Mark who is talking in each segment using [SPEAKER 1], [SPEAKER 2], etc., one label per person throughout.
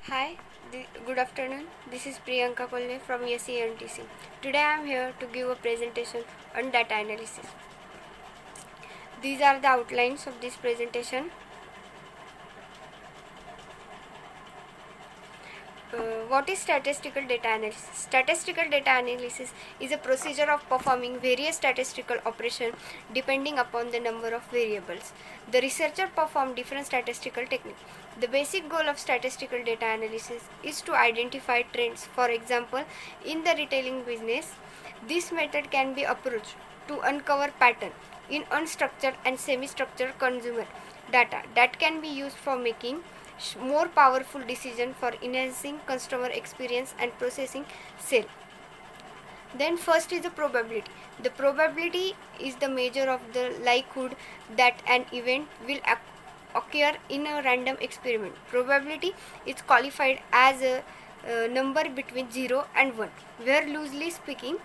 [SPEAKER 1] Hi, good afternoon. This is Priyanka Kolle from SENTC. Today I am here to give a presentation on data analysis. These are the outlines of this presentation. What is statistical data analysis? Statistical data analysis is a procedure of performing various statistical operations depending upon the number of variables. The researcher perform different statistical techniques. The basic goal of statistical data analysis is to identify trends. For example, in the retailing business, this method can be approached to uncover patterns in unstructured and semi-structured consumer data that can be used for making more powerful decision for enhancing customer experience and processing sale. Then first is the probability. The probability is the measure of the likelihood that an event will occur in a random experiment. Probability is qualified as a number between 0 and 1, where loosely speaking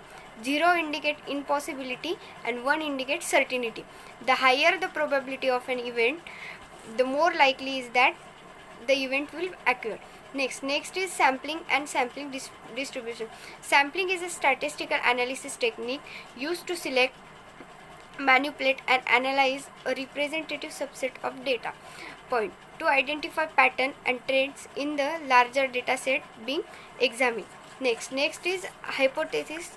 [SPEAKER 1] 0 indicates impossibility and 1 indicates certainty. The higher the probability of an event, the more likely is that the event will occur. Next is sampling and sampling distribution. Sampling is a statistical analysis technique used to select, manipulate and analyze a representative subset of data point to identify pattern and trends in the larger data set being examined. Next is hypothesis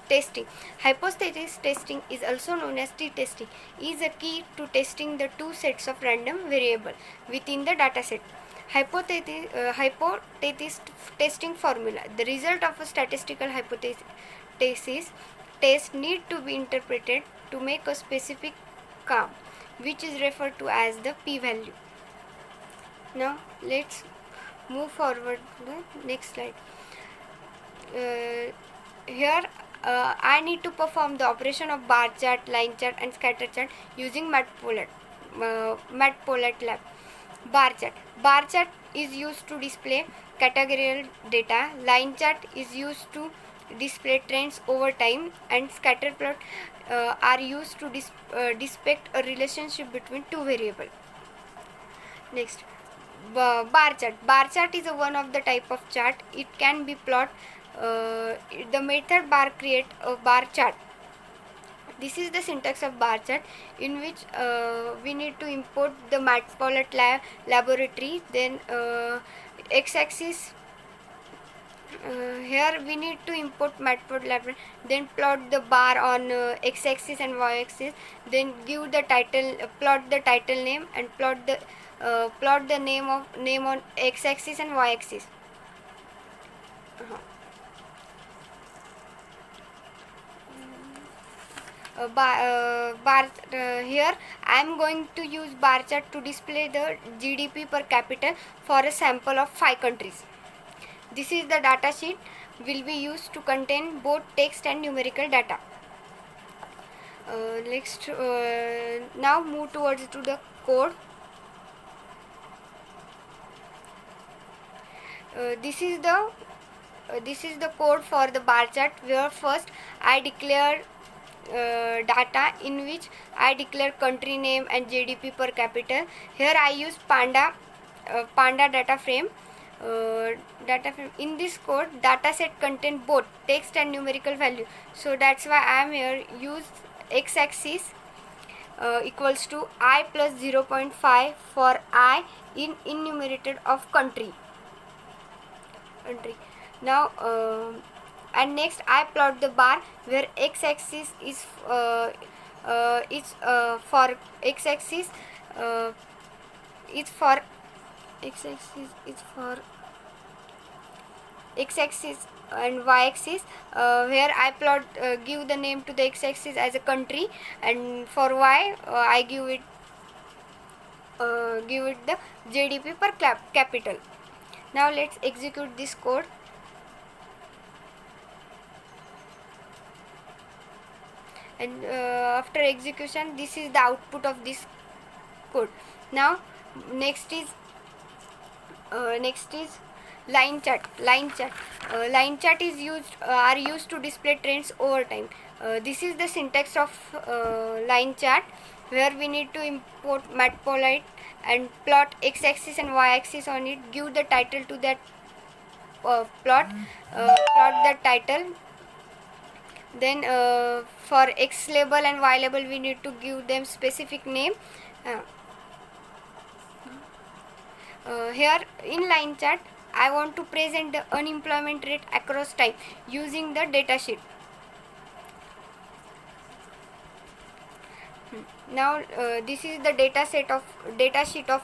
[SPEAKER 1] testing. Hypothesis testing is also known as t-testing, is a key to testing the two sets of random variable within the data set. Hypothesis testing formula. The result of a statistical hypothesis test need to be interpreted to make a specific term, which is referred to as the p-value. Now let's move forward to the next slide. Here I need to perform the operation of bar chart, line chart and scatter chart using Matplotlib. Bar chart. Bar chart is used to display categorical data. Line chart is used to display trends over time, and scatter plot are used to depict a relationship between two variables. Next, bar chart. Bar chart is one of the type of chart. It can be plot. The method bar create a bar chart. This is the syntax of bar chart, in which we need to import the Matplotlib laboratory. Then x-axis, here we need to import Matplotlib, then plot the bar on x-axis and y-axis, then give the title, plot the title name and plot the name on x-axis and y-axis. Here I am going to use bar chart to display the GDP per capita for a sample of 5 countries. This is the data sheet will be used to contain both text and numerical data. Next, now move towards to the code. This is the code for the bar chart, where first I declare data, in which I declare country name and GDP per capita. Here I use Panda data frame. In this code, data set contain both text and numerical value. So that's why I am here use x-axis equals to I plus 0.5 for I in enumerated of country. Now and next I plot the bar, where x-axis is for x-axis x-axis and y-axis, where I plot give the name to the x-axis as a country, and for y I give it the GDP per capital. Now let's execute this code. And after execution, this is the output of this code. Now next is line chart. Line chart is used to display trends over time. This is the syntax of line chart, where we need to import Matplotlib and plot x-axis and y-axis on it. Give the title to that plot the title. Then for x label and y label we need to give them specific name. Here in line chart I want to present the unemployment rate across time using the data sheet. Now this is the data sheet of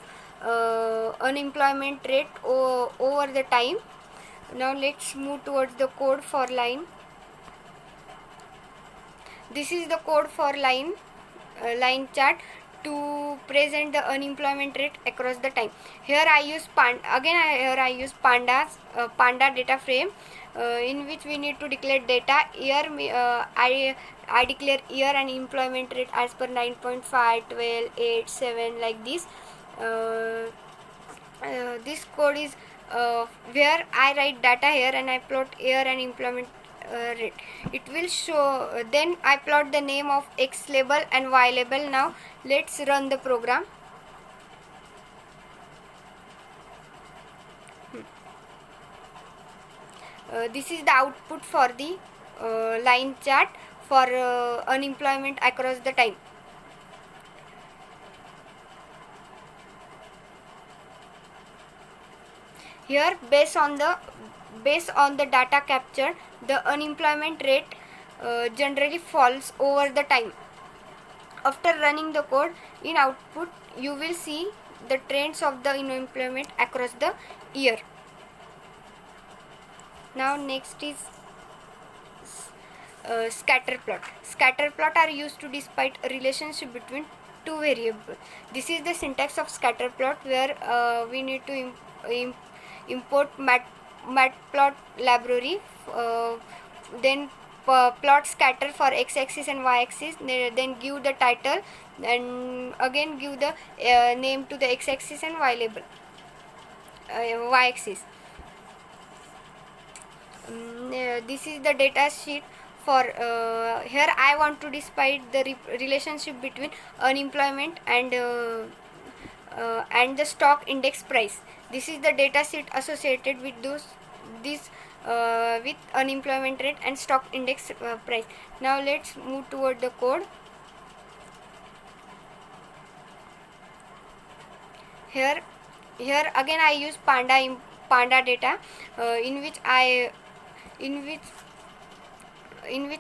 [SPEAKER 1] unemployment rate over the time. Now let's move towards the code for line. This is the code for line chart to present the unemployment rate across the time. Here I use pandas panda data frame in which we need to declare data. Here I declare year and employment rate as per 9.5, 12, 8, 7 like this. This code is where I write data here and I plot year and employment rate. It will show, then I plot the name of X label and Y label. Now let's run the program. This is the output for the line chart for unemployment across the time. Here based on the data captured, the unemployment rate generally falls over the time. After running the code, in output you will see the trends of the unemployment across the year. Now next is scatter plot. Scatter plot are used to display a relationship between two variables. This is the syntax of scatter plot, where we need to import matplot library, then plot scatter for x-axis and y-axis, then give the title and again give the name to the x-axis and y label, y-axis. This is the data sheet for here I want to display the relationship between unemployment and the stock index price. This is the data sheet associated with with unemployment rate and stock index price. Now let's move toward the code. Here again I use panda data in which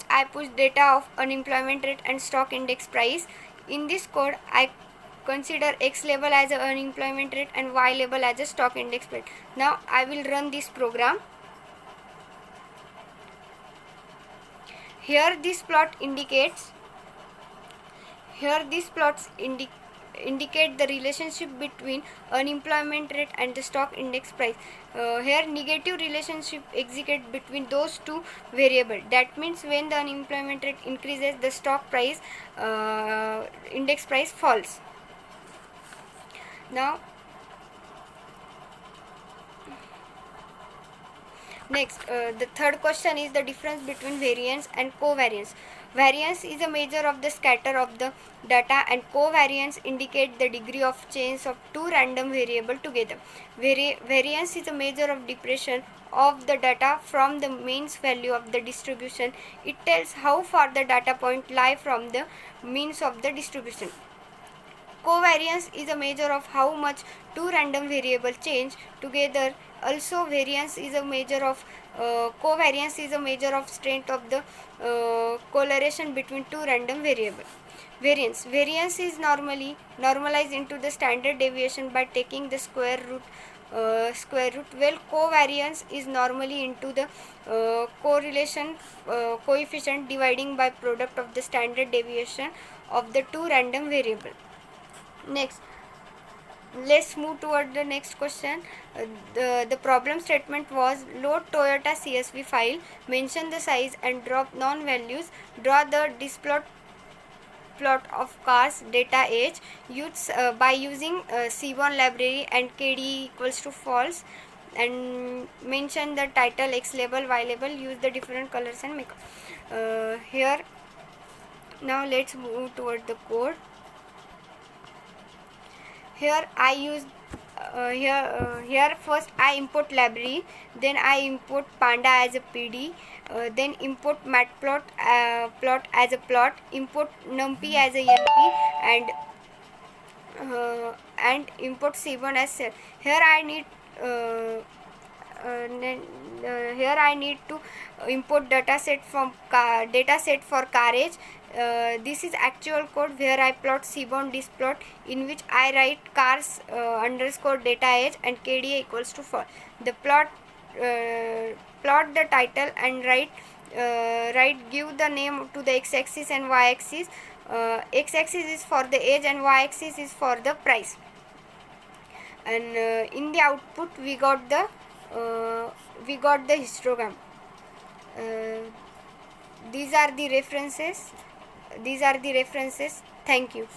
[SPEAKER 1] I push data of unemployment rate and stock index price. In this code I consider X label as a unemployment rate and Y label as a stock index price. Now I will run this program. Here this plot indicates indicate the relationship between unemployment rate and the stock index price. Here negative relationship execute between those two variables. That means when the unemployment rate increases, the stock price index price falls. Now next the third question is the difference between variance and covariance. Variance is a measure of the scatter of the data and covariance indicate the degree of change of two random variables together. Variance is a measure of depression of the data from the means value of the distribution. It tells how far the data point lie from the means of the distribution. Covariance is a measure of how much two random variables change together. Also, variance is a measure of covariance is a measure of strength of the correlation between two random variables. Variance is normalized into the standard deviation by taking the square root. Well, covariance is normally into the correlation coefficient dividing by product of the standard deviation of the two random variables. Next, let's move toward the next question. The problem statement was load Toyota CSV file, mention the size and drop non-values, draw the plot of cars data age by using C1 library and KD equals to false, and mention the title X label, Y label, use the different colors and make here. Now let's move toward the code. here I use here first I import library, then I import panda as a PD, then import matplot plot as a plot, import numpy as a np, and import Seaborn as cell. Here I need here I need to import dataset for carriage. This is actual code where I plot Seaborn displot, in which I write cars underscore data age and KDA equals to 4. The plot the title and give the name to the x-axis and y-axis. X-axis is for the age and y-axis is for the price. And in the output we got the histogram. These are the references. Thank you.